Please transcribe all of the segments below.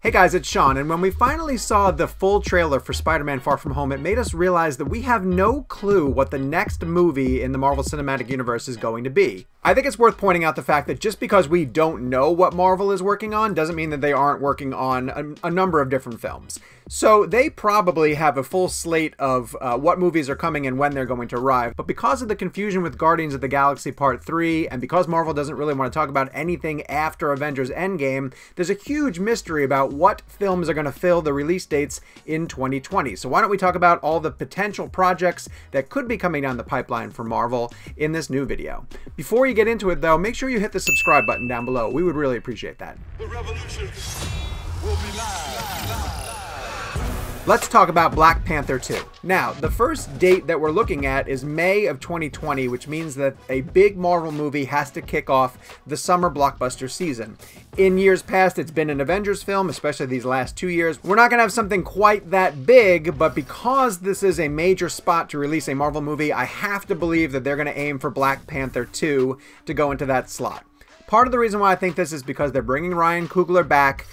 Hey guys, it's Sean, and when we finally saw the full trailer for Spider-Man Far From Home, it made us realize that we have no clue what the next movie in the Marvel Cinematic Universe is going to be. I think it's worth pointing out the fact that just because we don't know what Marvel is working on doesn't mean that they aren't working on a number of different films. So they probably have a full slate of what movies are coming and when they're going to arrive, but because of the confusion with Guardians of the Galaxy Part 3, and because Marvel doesn't really want to talk about anything after Avengers Endgame, there's a huge mystery about what films are going to fill the release dates in 2020. So why don't we talk about all the potential projects that could be coming down the pipeline for Marvel in this new video. Before you get into it though, make sure you hit the subscribe button down below. We would really appreciate that. The revolution will be live. Let's talk about Black Panther 2. Now, the first date that we're looking at is May of 2020, which means that a big Marvel movie has to kick off the summer blockbuster season. In years past, it's been an Avengers film, especially these last 2 years. We're not going to have something quite that big, but because this is a major spot to release a Marvel movie, I have to believe that they're going to aim for Black Panther 2 to go into that slot. Part of the reason why I think this is because they're bringing Ryan Coogler back.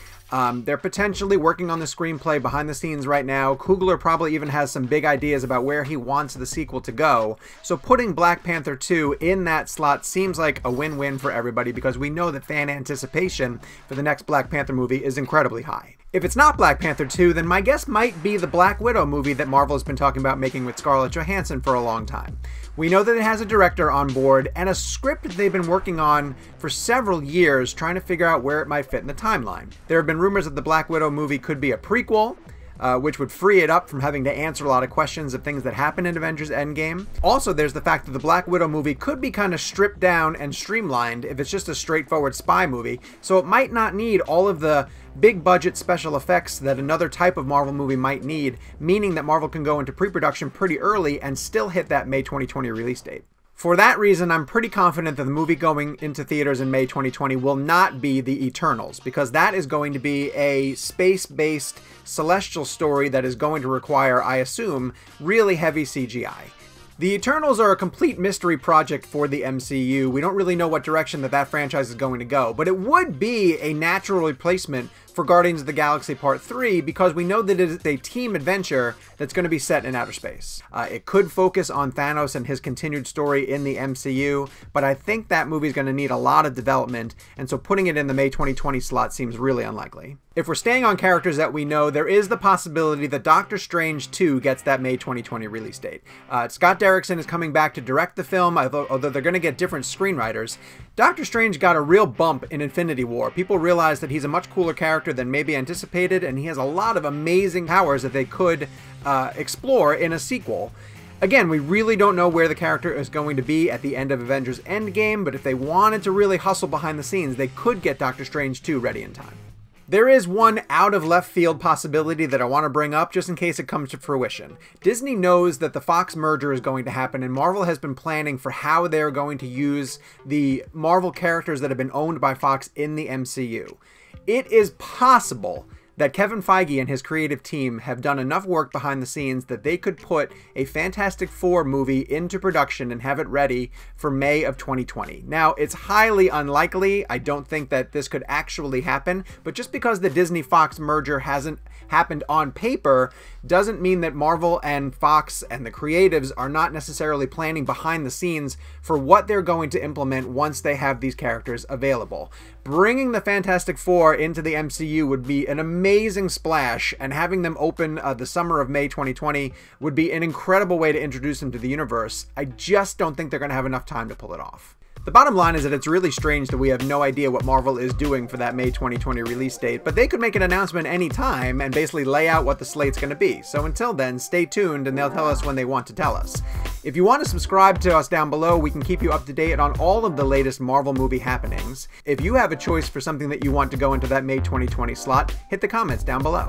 They're potentially working on the screenplay behind the scenes right now. Coogler probably even has some big ideas about where he wants the sequel to go. So putting Black Panther 2 in that slot seems like a win-win for everybody because we know that fan anticipation for the next Black Panther movie is incredibly high. If it's not Black Panther 2, then my guess might be the Black Widow movie that Marvel has been talking about making with Scarlett Johansson for a long time. We know that it has a director on board and a script they've been working on for several years, trying to figure out where it might fit in the timeline. There have been rumors that the Black Widow movie could be a prequel, which would free it up from having to answer a lot of questions of things that happened in Avengers Endgame. Also, there's the fact that the Black Widow movie could be kind of stripped down and streamlined if it's just a straightforward spy movie, so it might not need all of the big budget special effects that another type of Marvel movie might need, meaning that Marvel can go into pre-production pretty early and still hit that May 2020 release date. For that reason, I'm pretty confident that the movie going into theaters in May 2020 will not be The Eternals, because that is going to be a space-based celestial story that is going to require, I assume, really heavy CGI. The Eternals are a complete mystery project for the MCU. We don't really know what direction that franchise is going to go, but it would be a natural replacement for Guardians of the Galaxy Part 3 because we know that it is a team adventure that's going to be set in outer space. It could focus on Thanos and his continued story in the MCU, but I think that movie is going to need a lot of development, and so putting it in the May 2020 slot seems really unlikely. If we're staying on characters that we know, there is the possibility that Doctor Strange 2 gets that May 2020 release date. Scott Derrickson is coming back to direct the film, although they're going to get different screenwriters. Doctor Strange got a real bump in Infinity War. People realized that he's a much cooler character than maybe anticipated, and he has a lot of amazing powers that they could explore in a sequel. Again, we really don't know where the character is going to be at the end of Avengers Endgame, but if they wanted to really hustle behind the scenes, they could get Doctor Strange 2 ready in time. There is one out of left field possibility that I want to bring up just in case it comes to fruition. Disney knows that the Fox merger is going to happen, and Marvel has been planning for how they're going to use the Marvel characters that have been owned by Fox in the MCU. It is possible that Kevin Feige and his creative team have done enough work behind the scenes that they could put a Fantastic Four movie into production and have it ready for May of 2020. Now, it's highly unlikely. I don't think that this could actually happen, but just because the Disney-Fox merger hasn't happened on paper doesn't mean that Marvel and Fox and the creatives are not necessarily planning behind the scenes for what they're going to implement once they have these characters available. Bringing the Fantastic Four into the MCU would be an amazing splash, and having them open the summer of May 2020 would be an incredible way to introduce them to the universe. I just don't think they're going to have enough time to pull it off. The bottom line is that it's really strange that we have no idea what Marvel is doing for that May 2020 release date, but they could make an announcement anytime and basically lay out what the slate's going to be. So until then, stay tuned and they'll tell us when they want to tell us. If you want to subscribe to us down below, we can keep you up to date on all of the latest Marvel movie happenings. If you have a choice for something that you want to go into that May 2020 slot, hit the comments down below.